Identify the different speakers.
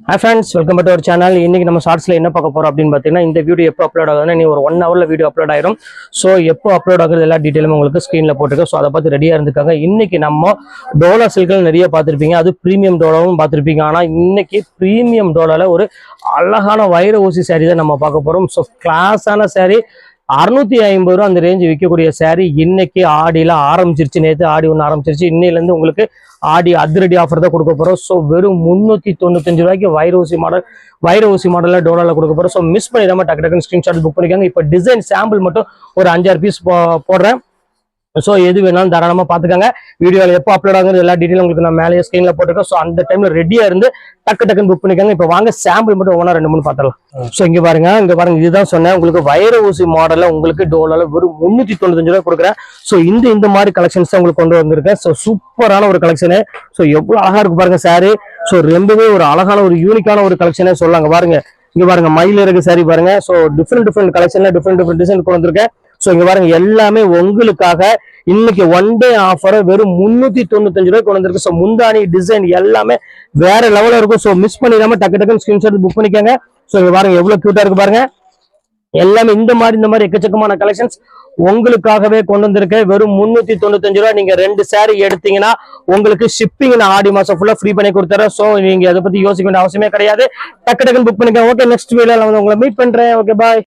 Speaker 1: Hi friends, welcome back to our channel. இன்னைக்கு நம்ம ஷார்ட்ஸ்ல என்ன பார்க்க போறோம் அப்படின்னு பார்த்தீங்கன்னா இந்த வீடியோ எப்போ அப்லோட் ஆகுதுன்னா நீ ஒரு 1 ஹவர்ல வீடியோ அப்லோட் ஆயிரும். ஸோ எப்போ அப்லோட் ஆகுது எல்லா டீட்டெயிலும் உங்களுக்கு ஸ்க்ரீன்ல போட்டுருக்கோம். ஸோ அதை பார்த்து ரெடியா இருந்துக்காங்க. இன்னைக்கு நம்ம டோலா சில்கள் நிறைய பார்த்துருப்பீங்க, அது பிரீமியம் டோலாவும் பார்த்துருப்பீங்க. ஆனால் இன்னைக்கு பிரீமியம் டோலால ஒரு அழகான வைர ஊசி சாரி தான் நம்ம பார்க்க போறோம். ஸோ கிளாஸான சாரி 650 ரூபா அந்த ரேஞ்சு விற்கக்கூடிய சாரி இன்னைக்கு ஆடியில ஆரம்பிச்சிருச்சு. நேற்று ஆடி ஒன்று ஆரம்பிச்சிருச்சு. இன்னையிலேருந்து உங்களுக்கு ஆடி அதிரடி ஆஃபர் தான் கொடுக்க போறோம். ஸோ வெறும் 395 ரூபாய்க்கு வைர ஊசி மாடலில் டோலால கொடுக்க போறோம். ஸோ மிஸ் பண்ணிடாம டக்கு டக்குன்னு ஸ்கிரீன்ஷாட் புக் பண்ணிக்காங்க. இப்போ டிசைன் சாம்பிள் மட்டும் ஒரு 5-6 பீஸ் போடுறேன். ஸோ எது வேணாலும் தாராளமாக பார்த்துக்காங்க. வீடியோவில் எப்போ அப்லோட் ஆகுது எல்லா டீட்டெயிலும் உங்களுக்கு நான் மேலேயே ஸ்க்ரீனில் போட்டுருக்கேன். ஸோ அந்த டைம்ல ரெடியா இருந்து டக்கு டக்குன்னு புக் பண்ணிக்காங்க. இப்போ வாங்க சாம்பிள் மட்டும் ஒன்றா 2-3 பார்த்துடலாம். ஸோ இங்க பாருங்க இதுதான் சொன்னேன் உங்களுக்கு வைர ஊசி மாடலில் உங்களுக்கு டோலால வெறும் 395 ரூபாய் கொடுக்குறேன். ஸோ இந்த மாதிரி கலெக்ஷன்ஸ் தான் உங்களுக்கு கொண்டு வந்திருக்கேன். ஸோ சூப்பரான ஒரு கலெக்ஷனு. ஸோ எவ்வளவு அழகா இருக்கு பாருங்க சாரி. ஸோ ரொம்பவே ஒரு அழகான ஒரு யூனிக்கான ஒரு கலெக்ஷனே சொல்லாங்க. பாருங்க இங்க பாருங்க மயில் இருக்கு சாரி பாருங்க. ஸோ டிஃப்ரெண்ட் கலெக்ஷன்ல டிஃப்ரெண்ட் டிசைன் கொண்டு வந்திருக்கேன். ஸோ இங்க பாருங்க எல்லாமே உங்களுக்காக இன்னைக்கு ஒன் டே ஆஃபர் வெறும் 395 ரூபாய் கொண்டு வந்திருக்கு. ஸோ முந்தானி டிசைன் எல்லாமே வேற லெவலில் இருக்கும். ஸோ மிஸ் பண்ணிடாம டக்கு டக்குன்னு ஸ்கிரீன்ஷாட் புக் பண்ணிக்கோங்க. ஸோ இங்க பாருங்க எவ்வளவு கியூட்டா இருக்கு பாருங்க. எல்லாமே இந்த மாதிரி எக்கச்சக்கமான கலெக்ஷன்ஸ் உங்களுக்காகவே கொண்டு வந்திருக்கேன். வெறும் 395 ரூபாய். நீங்க 2 சாரி எடுத்தீங்கன்னா உங்களுக்கு ஷிப்பிங் நான் ஆடி மாசம் ஃபுல்லா ஃப்ரீ பண்ணி கொடுத்துறேன். ஸோ நீங்க அதை பத்தி யோசிக்க வேண்டிய அவசியமே கிடையாது. டக்கு டக்குன்னு புக் பண்ணிக்கோங்க. ஓகே, நெக்ஸ்ட் வீடியோல உங்களை மீட் பண்றேன். ஓகே, பாய்.